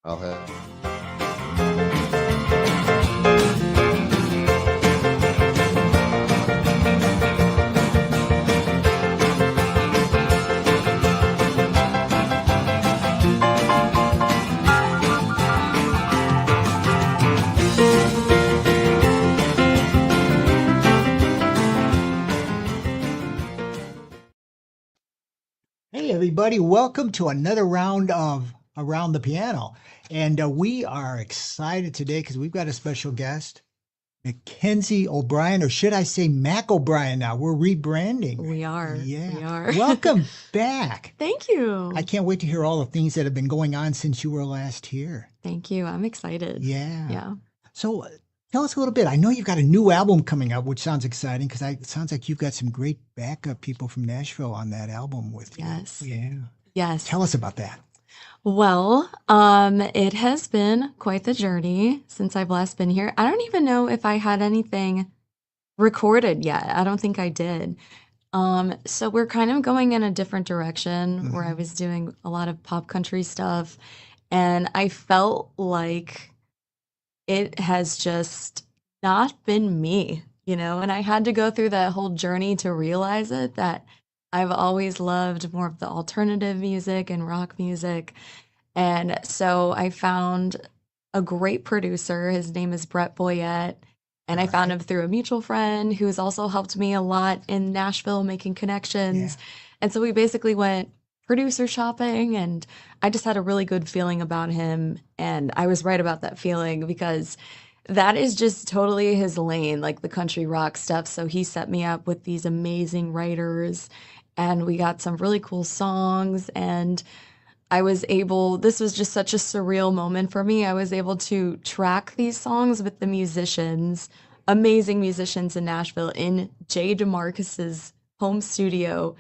I'll have. Hey, everybody, welcome to another round of Around the Piano. And we are excited today because we've got a special guest, Mackenzie O'Brien, or should I say Mac O'Brien now? We're rebranding. We are. Yeah. We are. Welcome back. Thank you. I can't wait to hear all the things that have been going on since you were last here. Thank you. I'm excited. Yeah. Yeah. So tell us a little bit. I know you've got a new album coming up, which sounds exciting because it sounds like you've got some great backup people from Nashville on that album with you. Yes. Yeah. Yes. Tell us about that. Well, it has been quite the journey since I've last been here. I don't even know if I had anything recorded yet. I don't think I did. So we're kind of going in a different direction where I was doing a lot of pop country stuff, and I felt like it has just not been me, and I had to go through that whole journey to realize it, that I've always loved more of the alternative music and rock music. And so I found a great producer. His name is Brett Boyette. And I found him through a mutual friend who's also helped me a lot in Nashville making connections. Yeah. And so we basically went producer shopping, and I just had a really good feeling about him. And I was right about that feeling because that is just totally his lane, like the country rock stuff. So he set me up with these amazing writers, and we got some really cool songs. And this was just such a surreal moment for me. I was able to track these songs with the musicians, amazing musicians in Nashville, in Jay DeMarcus's home studio.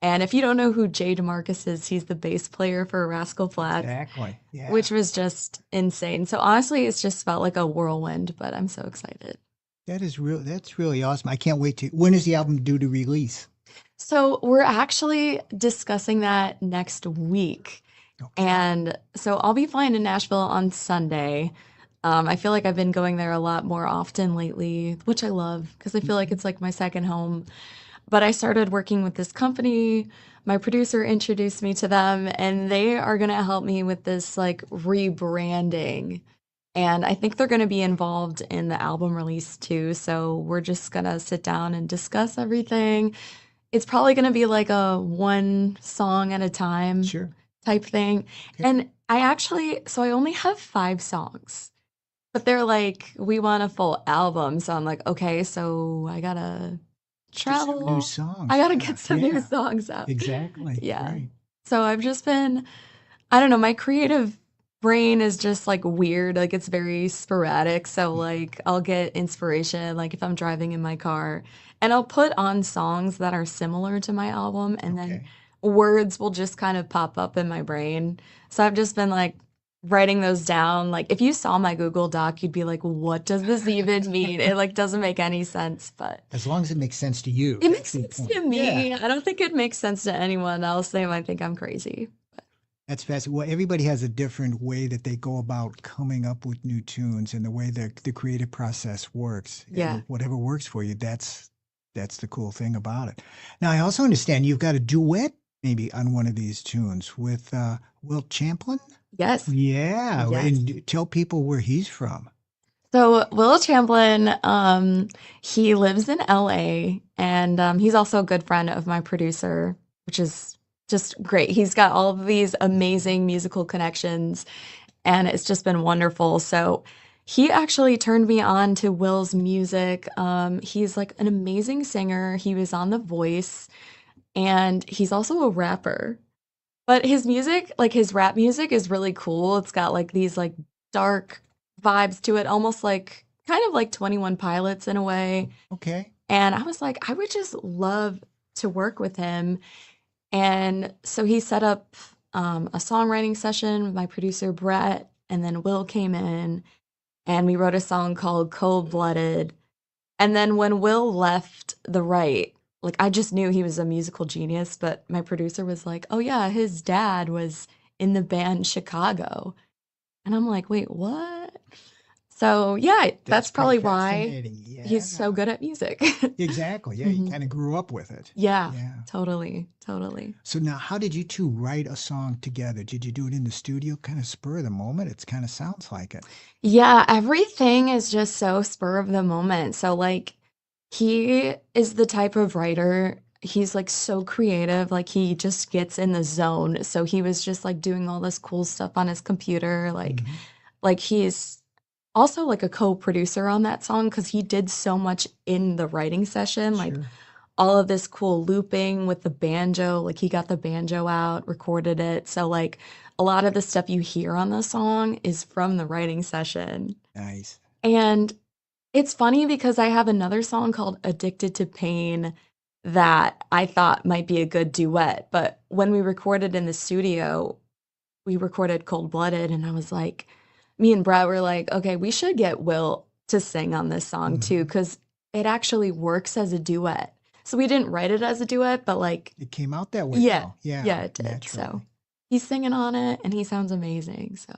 And if you don't know who Jay DeMarcus is, he's the bass player for Rascal Flatts. Exactly. Yeah. Which was just insane. So honestly, it's just felt like a whirlwind, but I'm so excited. That's really awesome. I can't wait when is the album due to release? So we're actually discussing that next week. Okay. And so I'll be flying to Nashville on Sunday. I feel like I've been going there a lot more often lately, which I love because I feel like it's like my second home. But I started working with this company. My producer introduced me to them, and they are going to help me with this like rebranding. And I think they're going to be involved in the album release too. So we're just going to sit down and discuss everything. It's probably going to be like a one song at a time type thing. Okay. And I only have 5 songs, but they're like, we want a full album. So I'm like, okay, so I got to travel. Some new songs. I got to get some new songs out. Exactly. Yeah. Right. So I've just been, I don't know, my creative brain is just like weird. Like it's very sporadic. So like I'll get inspiration, like if I'm driving in my car, and I'll put on songs that are similar to my album, and then words will just kind of pop up in my brain. So I've just been like writing those down. Like if you saw my Google Doc, you'd be like, what does this even mean? It like doesn't make any sense, but as long as it makes sense to you. It makes sense to me. Yeah. I don't think it makes sense to anyone else. They might think I'm crazy. That's fascinating. Well, everybody has a different way that they go about coming up with new tunes, and the way the creative process works. Yeah. And whatever works for you, that's the cool thing about it. Now, I also understand you've got a duet maybe on one of these tunes with Will Champlin. Yes. Yeah. Yes. And tell people where he's from. So Will Champlin, he lives in LA, and he's also a good friend of my producer, which is just great. He's got all of these amazing musical connections, and it's just been wonderful. So he actually turned me on to Will's music. He's like an amazing singer. He was on The Voice, and he's also a rapper. But his music, like his rap music, is really cool. It's got like these like dark vibes to it, almost like kind of like 21 Pilots in a way. Okay. And I was like, I would just love to work with him. And so he set up a songwriting session with my producer, Brett, and then Will came in, and we wrote a song called Cold Blooded. And then when Will left the right, like I just knew he was a musical genius, but my producer was like, oh yeah, his dad was in the band Chicago. And I'm like, wait, what? So yeah, That's that's pretty probably why fascinating. he's so Yeah. good at music. Exactly. Yeah, you hmm kind of grew up with it. Yeah, Yeah. totally, totally. So now, how did you two write a song together? Did you do it in the studio, kind of spur of the moment? It kind of sounds like it. Yeah, everything is just so spur of the moment. So like he is the type of writer, he's like so creative, like he just gets in the zone. So he was just like doing all this cool stuff on his computer, Hmm. like he's also like a co-producer on that song because he did so much in the writing session, like Sure. all of this cool looping with the banjo, like he got the banjo out, recorded it. So like a lot of the stuff you hear on the song is from the writing session. Nice. And it's funny because I have another song called Addicted to Pain that I thought might be a good duet, but when we recorded in the studio, we recorded Cold Blooded, and I was like, me and Brett were like, okay, we should get Will to sing on this song too, Hmm. because it actually works as a duet. So we didn't write it as a duet, but like, It came out that way, yeah, though. Yeah, yeah, it did. So naturally. he's singing on it and he sounds amazing. So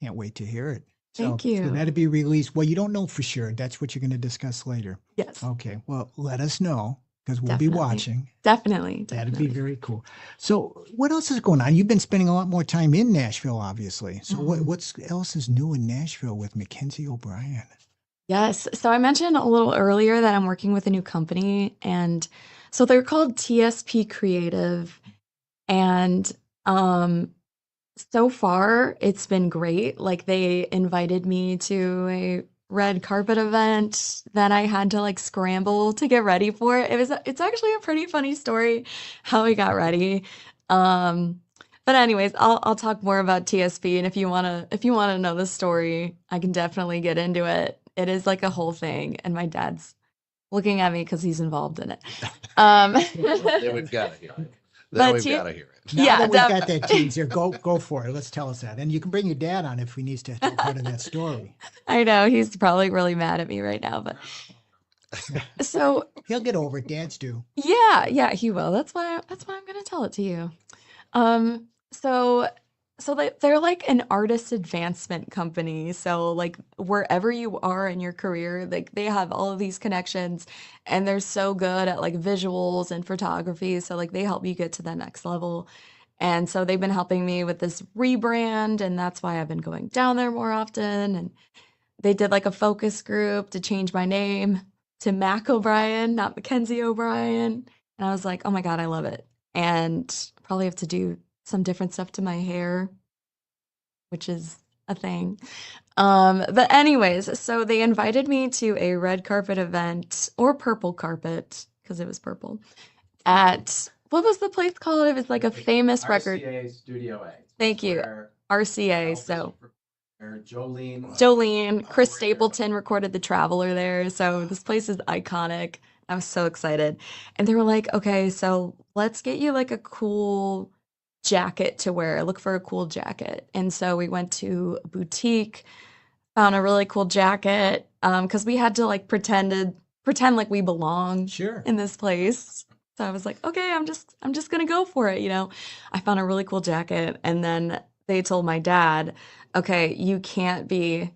Can't wait to hear it. thank So you. that'll be released. Well, you don't know for sure. That's what you're going to discuss later. Yes, Okay. Well, let us know because we'll be definitely. watching. Definitely, That'd be definitely. very cool. So, what else is going on? You've been spending a lot more time in Nashville, obviously. So, Mhm. what's else is new in Nashville with Mackenzie O'Brien? Yes. So I mentioned a little earlier that I'm working with a new company, and so they're called TSP Creative. And um, so far, it's been great. Like they invited me to a red carpet event that I had to like scramble to get ready for. It's actually a pretty funny story how we got ready. Um, but anyways, I'll talk more about TSP, and if you wanna know the story, I can definitely get into it. It is like a whole thing, and my dad's looking at me because he's involved in it. Um, Then we've got to hear it. Then but we've T got to hear it. Now yeah, that we've got that teaser, go for it. Let's tell us that, and you can bring your dad on if he needs to tell part of that story. I know he's probably really mad at me right now, but so He'll get over it. Dads do. yeah, yeah, he will. That's why I'm gonna tell it to you. Um, so they're like an artist advancement company. So like wherever you are in your career, like they have all of these connections and they're so good at like visuals and photography. So like they help you get to the next level. And so they've been helping me with this rebrand, and that's why I've been going down there more often. And they did like a focus group to change my name to Mac O'Brien, not Mackenzie O'Brien. And I was like, oh my God, I love it. And probably have to do some different stuff to my hair, which is a thing. But anyways, so they invited me to a red carpet event or purple carpet because it was purple at what was the place called? It was like a famous record. RCA Studio A. Thank you. Where RCA. Elvis, So where Jolene, Jolene, Chris recorded their Stapleton recorded The Traveler there. So this place is iconic. I was so excited. And they were like, okay, so let's get you like a cool jacket to wear. Look for a cool jacket. And so we went to a boutique, found a really cool jacket, because we had to like pretend like we belong Sure. in this place. So I was like, okay, I'm just gonna go for it, you know. I found a really cool jacket, and then they told my dad, okay, you can't be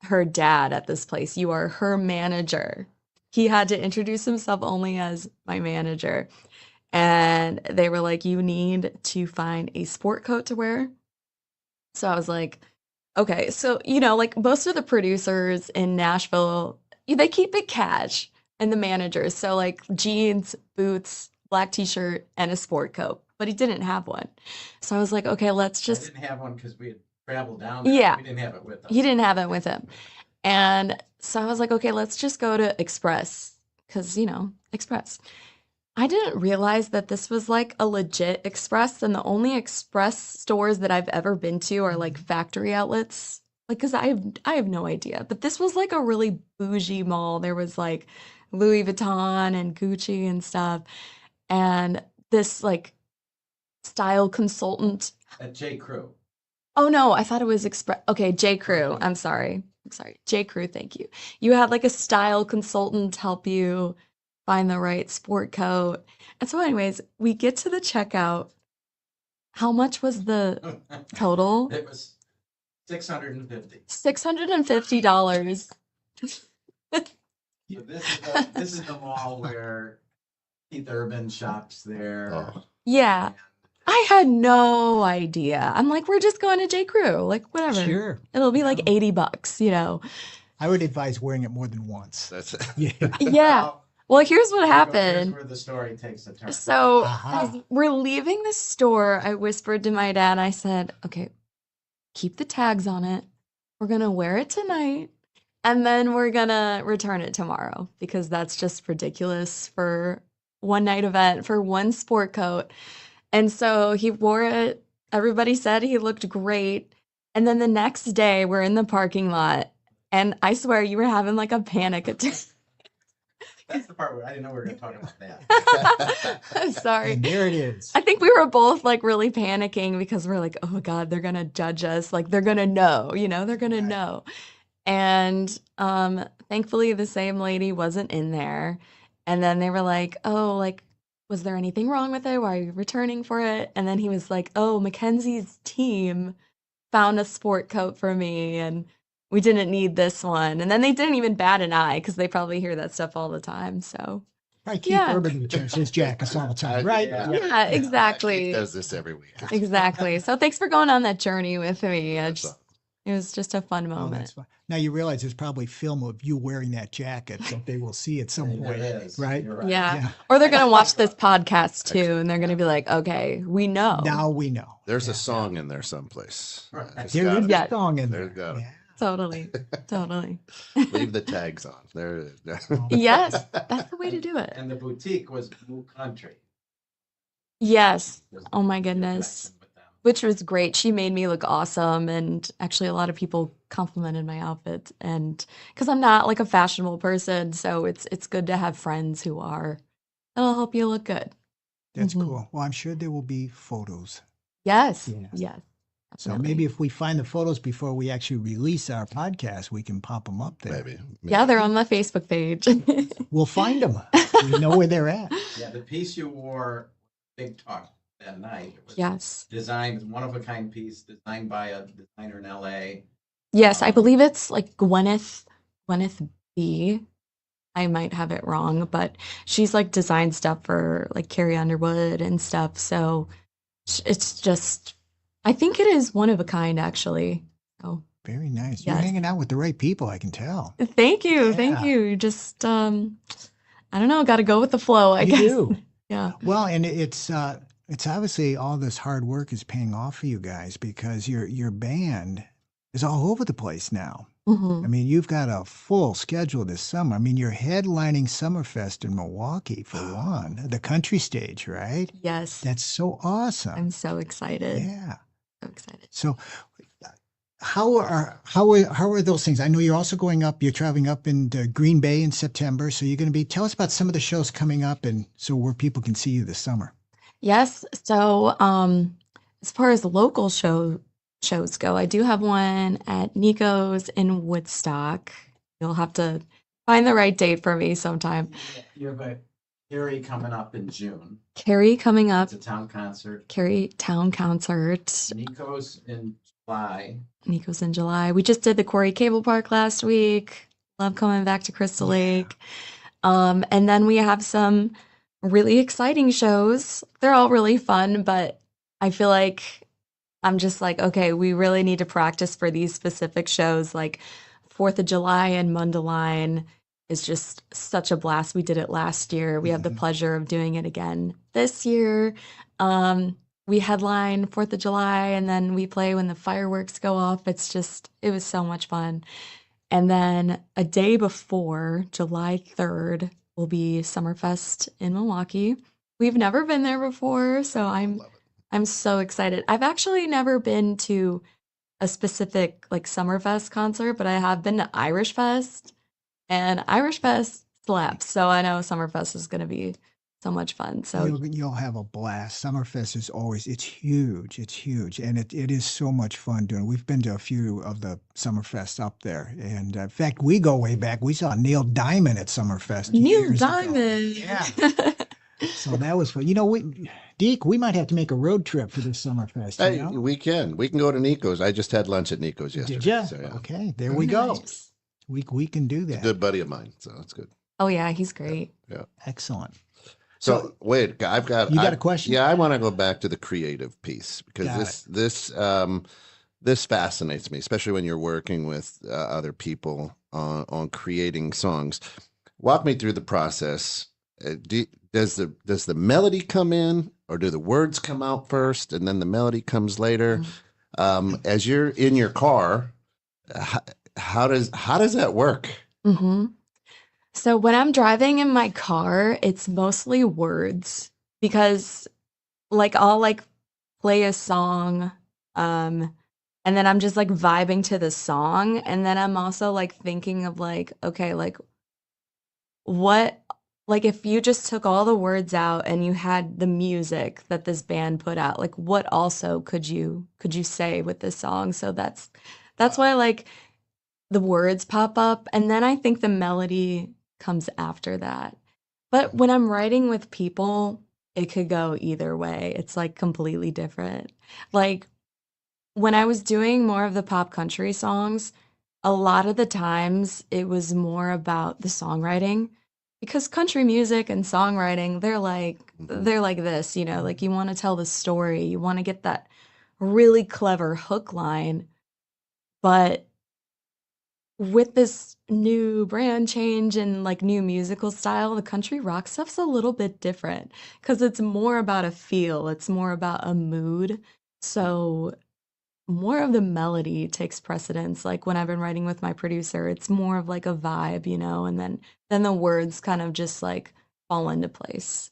her dad at this place. You are her manager. He had to introduce himself only as my manager. And they were like, you need to find a sport coat to wear. So I was like, okay. So, like most of the producers in Nashville, they keep it cash and the managers. So, like jeans, boots, black t shirt, and a sport coat. But he didn't have one. So I was like, okay, let's I just, didn't have one because we had traveled down there. yeah, We didn't have it with he us. didn't have it with him. And so I was like, okay, let's just go to Express because, Express. I didn't realize that this was like a legit Express, and the only Express stores that I've ever been to are like factory outlets. Like, because I have no idea. But this was like a really bougie mall. There was like Louis Vuitton and Gucci and stuff. And this like style consultant. At J. Crew. Oh no, I thought it was Express. Okay, J. Crew. I'm sorry. I'm sorry. J. Crew, thank you. You had like a style consultant help you find the right sport coat. And so, anyways, we get to the checkout. How much was the total? It was $650. $650. So this is the mall where Keith Urban shops there. Oh, Yeah. And I had no idea. I'm like, we're just going to J. Crew. Like, whatever. Sure. It'll be like $80, you know. I would advise wearing it more than once. that's it. Yeah. Yeah. Well, here's what Here's happened. where the story takes a turn. So Aha. as we're leaving the store, I whispered to my dad, I said, okay, keep the tags on it. We're going to wear it tonight. And then we're going to return it tomorrow because that's just ridiculous for one night event for one sport coat. And so he wore it. Everybody said he looked great. And then the next day we're in the parking lot and I swear you were having like a panic attack. That's the part where I didn't know we were going to talk about that. I'm sorry. And there it is. I think we were both like really panicking because we're like, oh my God, they're gonna judge us. Like they're gonna know, they're gonna Right. know. And thankfully the same lady wasn't in there. And then they were like, oh, like, was there anything wrong with it? Why are you returning for it? And then he was like, oh, Mackenzie's team found a sport coat for me and we didn't need this one. And then they didn't even bat an eye because they probably hear that stuff all the time. So Right, Keith Yeah. Urban returns his jackets all the time, right? Yeah. yeah, He exactly. does this every week. Exactly. So thanks for going on that journey with me. It was just a fun Oh, moment. that's fine. Now you realize there's probably film of you wearing that jacket that they will see at some There point, is. right? You're right. Yeah. Yeah. Or they're going to watch this podcast too, and they're going to be like, okay, we know. Now we know. There's Yeah. a song in there someplace. Right. There's There gotta is be. a song in there. There's gotta be. Yeah. Totally. Totally. Leave the tags on. There it is. Yes. That's the way to do it. And the boutique was Blue Country. Yes. Was Oh my your goodness. connection with them. Which was great. She made me look awesome. And actually, a lot of people complimented my outfit. And because I'm not like a fashionable person, so it's good to have friends who are. It'll help you look good. That's Mhm. cool. Well, I'm sure there will be photos. Yes. Yeah. Yes. So definitely. maybe if we find the photos before we actually release our podcast, we can pop them up there. Maybe. Yeah, they're on the Facebook page. We'll find them. We know where they're at. Yeah, the piece you wore, big talk that night. It was Yes. designed, one of a kind piece designed by a designer in LA. Yes, I believe it's like Gwyneth B. I might have it wrong, but she's like designed stuff for like Carrie Underwood and stuff. So it's just, I think it is one of a kind actually. So Very nice. You're Yes. hanging out with the right people, I can tell. thank you. Thank Yeah. you. You just, I don't know, got to go with the flow, I You guess. do. Yeah. Well, and it's obviously all this hard work is paying off for you guys because your band is all over the place now. Mhm. I mean, you've got a full schedule this summer. I mean, you're headlining Summerfest in Milwaukee for one, the country stage, right? Yes. That's so awesome. I'm so excited. Yeah. So excited. So how are those things? I know you're also going up, you're traveling up in Green Bay in September. So you're going to tell us about some of the shows coming up and so where people can see you this summer. Yes. So, as far as local shows go, I do have one at Nico's in Woodstock. You'll have to find the right date for me sometime. You have a Carrie coming up in June. Carrie coming up, It's a town concert. Carrie Town Concert. Nico's in July. Nico's in July. We just did the Quarry Cable Park last week. Love coming back to Crystal Yeah. Lake. And then we have some really exciting shows. They're all really fun, but I feel like I'm just like, okay, we really need to practice for these specific shows. Like 4th of July and Mundelein is just such a blast. We did it last year. We have the Mhm. pleasure of doing it again this year. We headline 4th of July and then we play when the fireworks go off. It was so much fun. And then a day before, July 3rd, will be Summerfest in Milwaukee. We've never been there before, so I'm Love it. I'm so excited. I've actually never been to a specific like Summerfest concert, but I have been to Irish Fest, and Irish Fest slaps. So I know Summerfest is going to be so much fun. So You'll have a blast. Summerfest is always, it's huge. It's huge. And it is so much fun doing. We've been to a few of the Summerfests up there. And in fact, we go way back. We saw Neil Diamond at Summerfest Neil years ago. Diamond. Yeah. So that was fun. Deke, we might have to make a road trip for this Summerfest. Hey, we can go to Nico's. I just had lunch at Nico's yesterday. Did you? So, yeah. Okay, there we go. Nice. We can do He's a that. good buddy of mine, so that's good. Oh yeah, he's great. Yeah. Excellent. So wait, I've got. You got a question? Yeah, I want to go back to the creative piece because Got this fascinates me, especially when you're working with other people on creating songs. Walk me through the process. Does the melody come in, or do the words come out first and then the melody comes later? As you're in your car, how does that work? Mm-hmm. So when I'm driving in my car, it's mostly words because like I'll like play a song and then I'm just like vibing to the song, and then I'm also like thinking of like, okay, like what, like if you just took all the words out and you had the music that this band put out, like what also could you say with this song? So that's why like the words pop up, and then I think the melody comes after that. But when I'm writing with people, it could go either way. It's like completely different. Like when I was doing more of the pop country songs, a lot of the times it was more about the songwriting, because country music and songwriting, they're like this, like you want to tell the story, you want to get that really clever hook line. But with this new brand change and like new musical style, the country rock stuff's a little bit different because it's more about a feel, it's more about a mood. So more of the melody takes precedence. Like when I've been writing with my producer, it's more of like a vibe, and then the words kind of just like fall into place.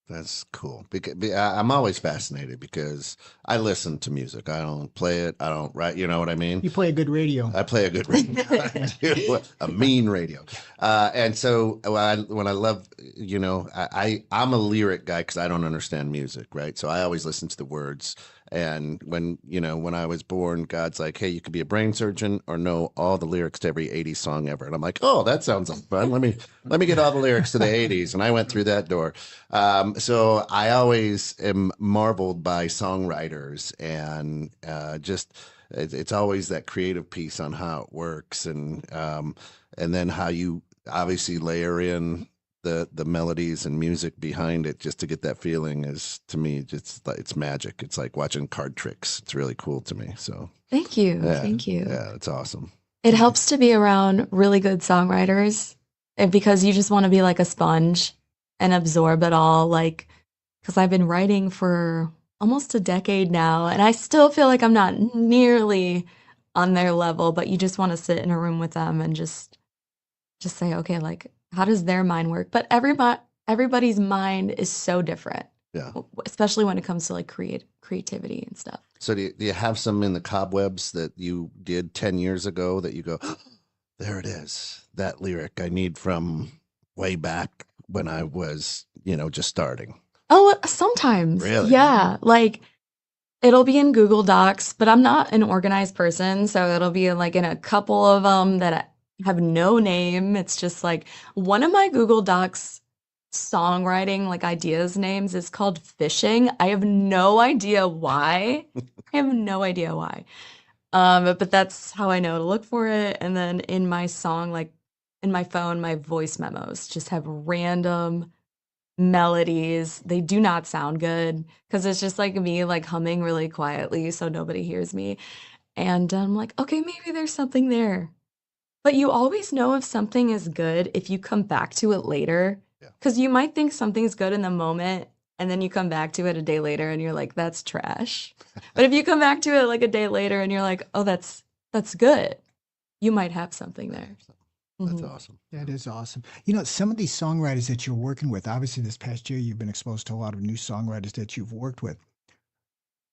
That's cool. Because I'm always fascinated because I listen to music. I don't play it. I don't write. You know what I mean? You play a good radio. I play a good radio. I do, a mean radio. And so when I love, I'm a lyric guy because I don't understand music, right? So I always listen to the words. And when I was born, God's like, hey, you could be a brain surgeon or know all the lyrics to every 80s song ever. And I'm like, oh, that sounds like fun. Let me get all the lyrics to the 80s. And I went through that door. So I always am marveled by songwriters, and it's always that creative piece on how it works, and then how you obviously layer in the melodies and music behind it just to get that feeling is, to me, just it's magic. It's like watching card tricks. It's really cool to me. So Thank you. yeah, Thank you. yeah, it's awesome. It helps to be around really good songwriters, because you just want to be like a sponge and absorb it all. Like, because I've been writing for almost a decade now, and I still feel like I'm not nearly on their level, but you just want to sit in a room with them and just say, okay, like, how does their mind work? But everybody's mind is so different. Yeah. Especially when it comes to like creativity and stuff. So do you have some in the cobwebs that you did 10 years ago that you go, oh, there it is, that lyric I need from way back when I was, just starting? Oh, sometimes. Really? Yeah. Like it'll be in Google Docs, but I'm not an organized person. So it'll be like in a couple of them that have no name. It's just like one of my Google Docs songwriting like ideas names is called Fishing. I have no idea why. But that's how I know to look for it. And then in my song, like in my phone, my voice memos just have random melodies. They do not sound good because it's just like me like humming really quietly so nobody hears me. And I'm like, okay, maybe there's something there. But you always know if something is good if you come back to it later. Because you might think something's good in the moment, and then you come back to it a day later and you're like, that's trash. But if you come back to it like a day later and you're like, oh, that's good, you might have something there. That's awesome. That is awesome. Some of these songwriters that you're working with, obviously this past year, you've been exposed to a lot of new songwriters that you've worked with.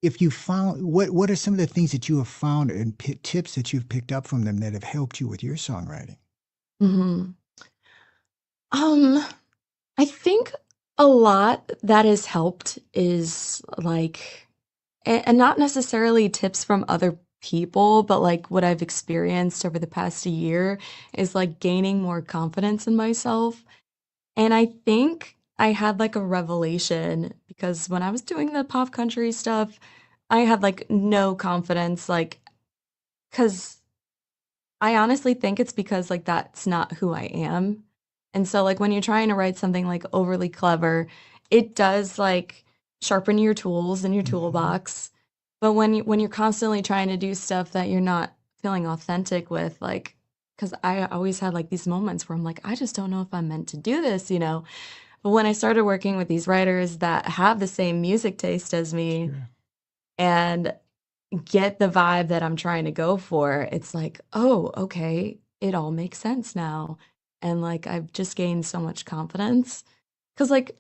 If you found, what are some of the things that you have found and tips that you've picked up from them that have helped you with your songwriting? Mm-hmm. I think a lot that has helped is like, and not necessarily tips from other people, but like what I've experienced over the past year is like gaining more confidence in myself. And I think I had like a revelation because when I was doing the pop country stuff, I had like no confidence, like, because I honestly think it's because like that's not who I am. And so like when you're trying to write something like overly clever, it does like sharpen your tools in your toolbox. But when you're constantly trying to do stuff that you're not feeling authentic with, like, because I always had like these moments where I'm like, I just don't know if I'm meant to do this, you know. But when I started working with these writers that have the same music taste as me Sure. and get the vibe that I'm trying to go for, it's like, oh, okay, it all makes sense now. And like I've just gained so much confidence because like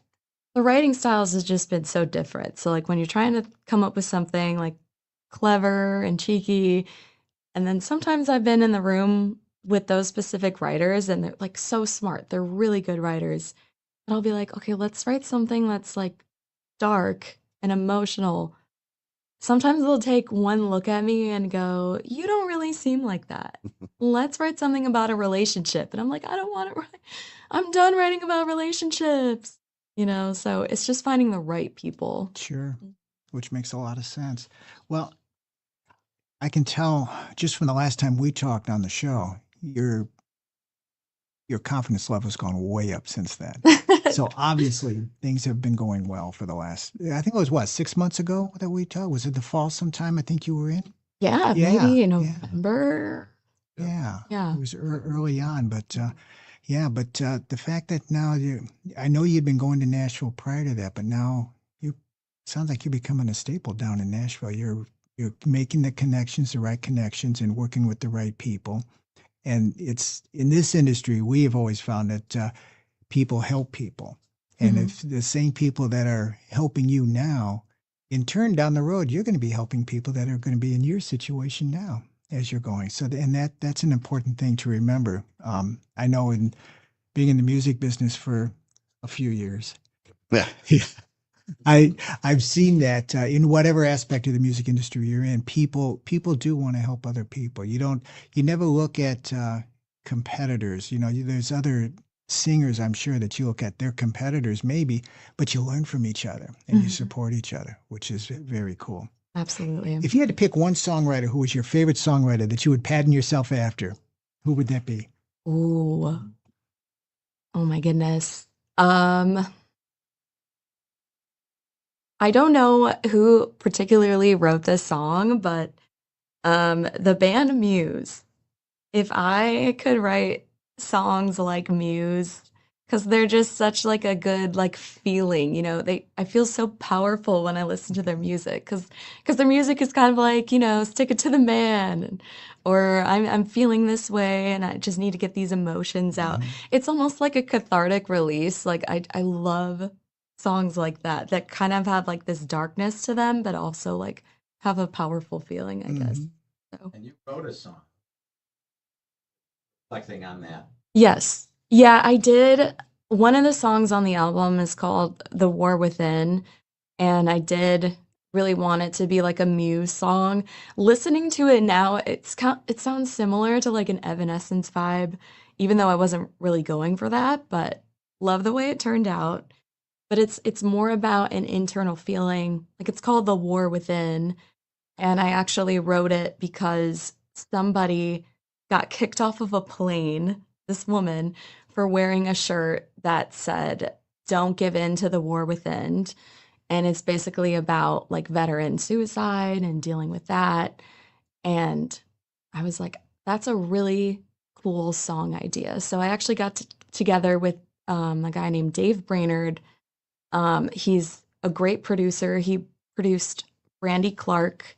the writing styles has just been so different. So like when you're trying to come up with something like clever and cheeky, and then sometimes I've been in the room with those specific writers and they're like so smart. They're really good writers. And I'll be like, okay, let's write something that's like dark and emotional. Sometimes they'll take one look at me and go, you don't really seem like that. Let's write something about a relationship. And I'm like, I don't want to write. I'm done writing about relationships. You know, so it's just finding the right people. Sure. Which makes a lot of sense. Well, I can tell just from the last time we talked on the show, your confidence level's gone way up since then. So obviously things have been going well for the last, I think it was what, 6 months ago that we talked? Was it the fall sometime I think you were in? Yeah, Yeah, maybe in yeah. November. Yeah. Yeah. It was early on, but yeah, but the fact that now I know you'd been going to Nashville prior to that, but now sounds like you're becoming a staple down in Nashville. You're making the connections, the right connections, and working with the right people. And it's in this industry, we have always found that people help people. And if the same people that are helping you now, in turn down the road, you're going to be helping people that are going to be in your situation now as you're going. So, and that's an important thing to remember. I know in being in the music business for a few years, Yeah. I've seen that in whatever aspect of the music industry you're in, people do want to help other people. You never look at competitors. You know, there's other singers, I'm sure, that you look at their competitors maybe, but you learn from each other and you support each other, which is very cool. Absolutely. If you had to pick one songwriter who was your favorite songwriter that you would pattern yourself after, who would that be? Ooh. Oh my goodness. I don't know who particularly wrote this song, but the band Muse. If I could write songs like Muse, because they're just such like a good like feeling, you know, I feel so powerful when I listen to their music, because their music is kind of like, you know, stick it to the man, or I'm feeling this way and I just need to get these emotions out. It's almost like a cathartic release. Like I love songs like that kind of have like this darkness to them, but also like have a powerful feeling, I guess. So. And you wrote a song reflecting on that. Yes. Yeah, I did. One of the songs on the album is called The War Within, and I did really want it to be like a Muse song. Listening to it now, it sounds similar to like an Evanescence vibe, even though I wasn't really going for that, but love the way it turned out. But it's more about an internal feeling. Like it's called The War Within, and I actually wrote it because somebody got kicked off of a plane, this woman, for wearing a shirt that said, "Don't give in to the war within." And it's basically about like veteran suicide and dealing with that. And I was like, that's a really cool song idea. So I actually got together with a guy named Dave Brainerd. He's a great producer. He produced Brandy Clark.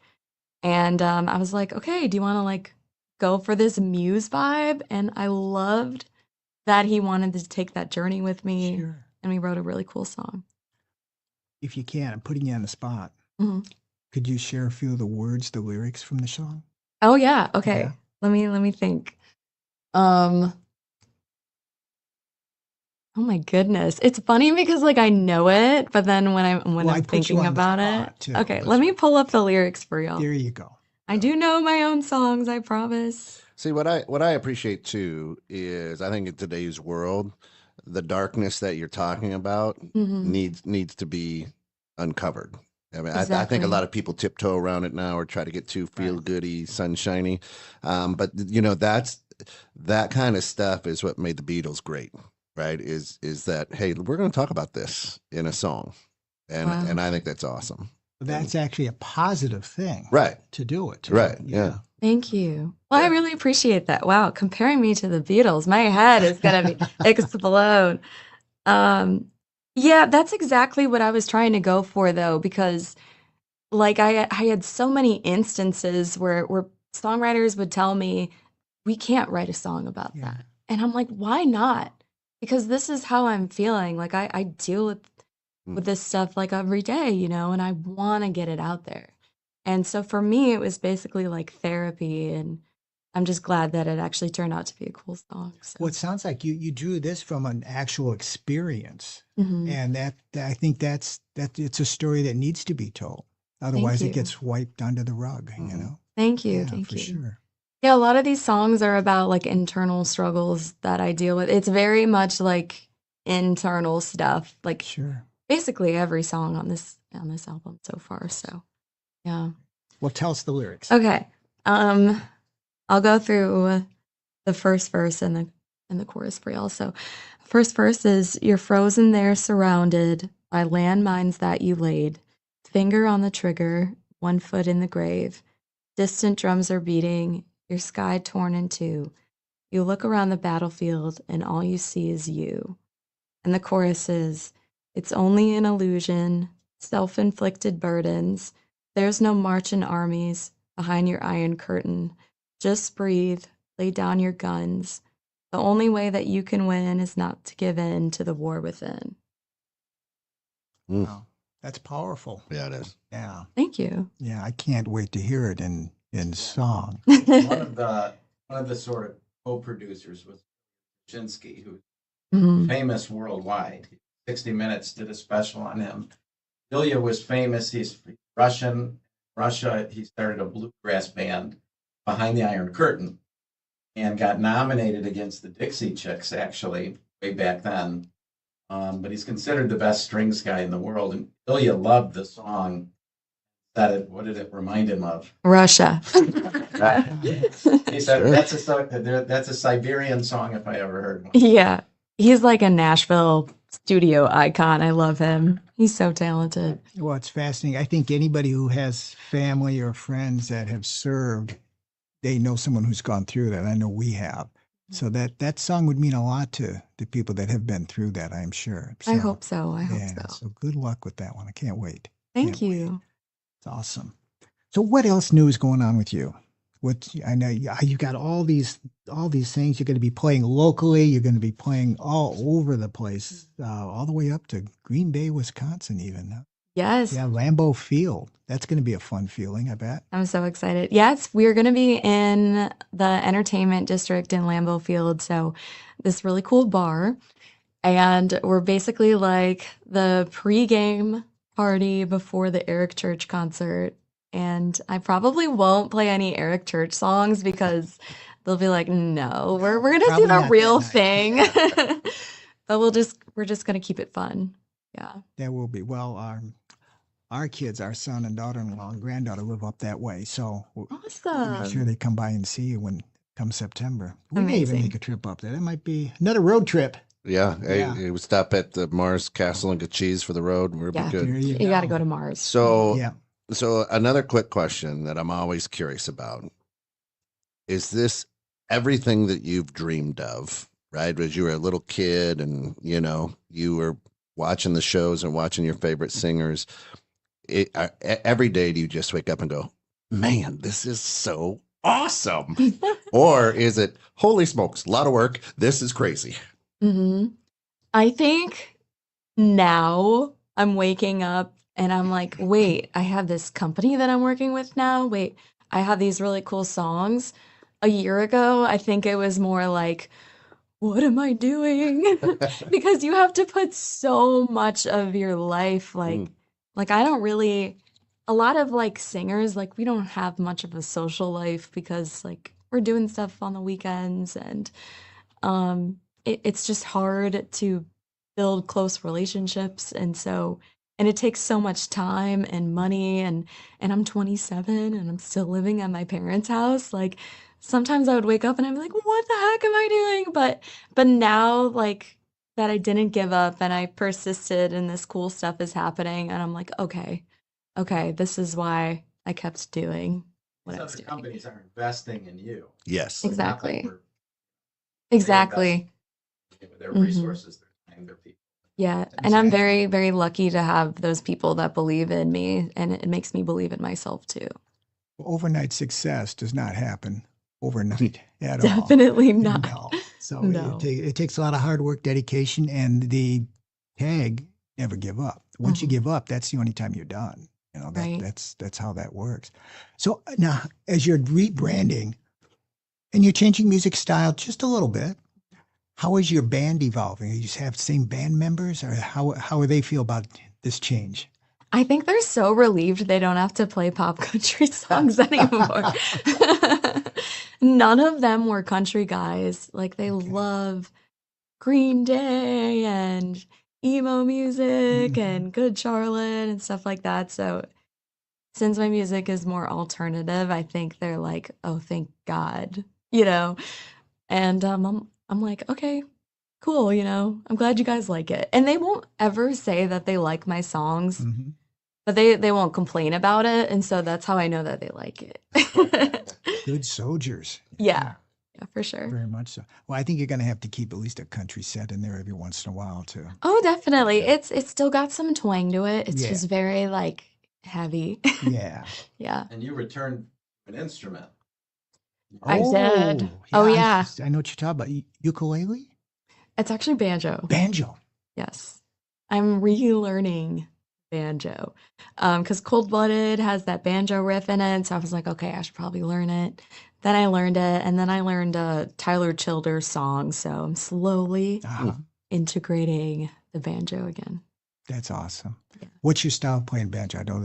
And I was like, okay, do you want to like go for this Muse vibe? And I loved that he wanted to take that journey with me. Sure. And we wrote a really cool song. If you can, I'm putting you on the spot. Mm-hmm. Could you share a few of the words, the lyrics from the song? Oh yeah, okay. Yeah. Let me think. Oh my goodness. It's funny because like I know it, but then when I'm I put you thinking on the about spot, it. too. Okay, That's let me pull up the lyrics for y'all. There you go. I do know my own songs, I promise. See, what I appreciate too is I think in today's world, the darkness that you're talking about Hmm. needs to be uncovered. I mean, I think a Exactly. lot of people tiptoe around it now or try to get too feel Right. goody, sunshiny. But that kind of stuff is what made the Beatles great, right? Is that, hey, we're going to talk about this in a song, and Wow. I think that's awesome. That's actually a positive thing Right, to do it. right, yeah. Thank you. Well, I Yeah. really appreciate that. Wow, comparing me to the Beatles, my head is gonna be explode. Um, yeah, that's exactly what I was trying to go for though, because like I had so many instances where songwriters would tell me, we can't write a song about Yeah. that. And I'm like, why not? Because this is how I'm feeling. Like I deal Mm. with this stuff like every day, and I want to get it out there. And so for me, it was basically like therapy. And I'm just glad that it actually turned out to be a cool song. So, Well, it sounds like you drew this from an actual experience, Mhm. and I think that it's a story that needs to be told. Otherwise, it you. gets wiped under the rug. Mhm. Thank you. Yeah, Thank for you. sure. Yeah, a lot of these songs are about like internal struggles that I deal with. It's very much like internal stuff, like Sure. basically every song on this album so far. So, yeah. Well, tell us the lyrics. Okay. I'll go through the first verse and the chorus for y'all. So, first verse is you're frozen there surrounded by landmines that you laid. Finger on the trigger, 1 foot in the grave. Distant drums are beating, your sky torn in two. You look around the battlefield and all you see is you. And the chorus is, it's only an illusion, self-inflicted burdens. There's no marching armies behind your iron curtain. Just breathe, lay down your guns. The only way that you can win is not to give in to the war within. Mm. Wow. That's powerful. Yeah, it is. Yeah. Thank you. Yeah. I can't wait to hear it in song. One of the sort of co-producers was Shinsky, who's Mhm. famous worldwide. 60 Minutes did a special on him. Ilya was famous. He's Russian. Russia, he started a bluegrass band behind the Iron Curtain and got nominated against the Dixie Chicks, actually, way back then. But he's considered the best strings guy in the world. And Ilya loved the song. What did it remind him of? Russia. He said, Sure. that's a Siberian song if I ever heard one. Yeah. He's like a Nashville studio icon. I love him. He's so talented. Well, it's fascinating. I think anybody who has family or friends that have served, they know someone who's gone through that. I know we have. So that song would mean a lot to people that have been through that, I'm sure. I So, hope so. I hope yeah, so. so good luck with that one. I can't wait. Thank Can't wait. you. It's awesome. So what else new is going on with you? I know you got all these things. You're going to be playing locally. You're going to be playing all over the place, all the way up to Green Bay, Wisconsin, even. Yes. Yeah, Lambeau Field. That's going to be a fun feeling, I bet. I'm so excited. Yes, we're going to be in the entertainment district in Lambeau Field. So, this really cool bar. And we're basically like the pregame party before the Eric Church concert. And I probably won't play any Eric Church songs because they'll be like, no, we're going to Probably do the not real that thing. But we're just going to keep it fun. Yeah. That will be. Well, our kids, our son and daughter-in-law and granddaughter live up that way. So we'll make sure Awesome. they come by and see you come September. We may even Amazing. make a trip up there. That might be another road trip. Yeah, Yeah. Hey, we stop at the Mars Castle and get cheese for the road. We'll Yeah. be good. There You got to go to Mars. So, Yeah. so another quick question that I'm always curious about is this everything that you've dreamed of, right? As you were a little kid and, you were watching the shows and watching your favorite singers. Every day do you just wake up and go, man, this is so awesome? Or is it, holy smokes, a lot of work. This is crazy. Hmm. I think now I'm waking up and I'm like, wait, I have this company that I'm working with now. Wait, I have these really cool songs. A year ago, I think it was more like, what am I doing? Because you have to put so much of your life, like I don't really, a lot of like singers, like we don't have much of a social life because like we're doing stuff on the weekends and it's just hard to build close relationships, and it takes so much time and money, and I'm 27 and I'm still living at my parents' house. Like sometimes I would wake up and I'm like, what the heck am I doing? But now, like, that I didn't give up and I persisted and this cool stuff is happening, and I'm like, okay, this is why I kept doing what These I was other doing. companies are investing in you. Yes. Not that Exactly. we're Exactly. with their Mhm. resources, their time, their people. Yeah, and I'm Exactly. very, very lucky to have those people that believe in me, and it makes me believe in myself too. Overnight success does not happen overnight at all. Definitely not. No. So No. it takes a lot of hard work, dedication, and the tag never give up. Once you Mhm. give up, that's the only time you're done. You know, Right. that's how that works. So now, as you're rebranding and you're changing music style just a little bit, how is your band evolving? You just have the same band members, or how do they feel about this change? I think they're so relieved they don't have to play pop country songs anymore. None of them were country guys. Like they Okay. love Green Day and emo music Mhm. and Good Charlotte and stuff like that. So since my music is more alternative, I think they're like, "Oh, thank God," you know? And I'm like, "Okay, cool, I'm glad you guys like it." And they won't ever say that they like my songs, Mhm. but they won't complain about it, and so that's how I know that they like it. Good soldiers. Yeah. Yeah, for sure. Very much so. Well, I think you're going to have to keep at least a country set in there every once in a while too. Oh, definitely. It's still got some twang to it. It's Yeah. just very, like, heavy. Yeah. Yeah. And you returned an instrument. I did. Oh, Oh, yeah. I know what you're talking about. Ukulele? It's actually banjo. Banjo. Yes. I'm relearning banjo. Because Cold Blooded has that banjo riff in it. So I was like, okay, I should probably learn it. Then I learned it, and then I learned a Tyler Childers song. So I'm slowly integrating the banjo again. That's awesome. Yeah. What's your style of playing banjo? I know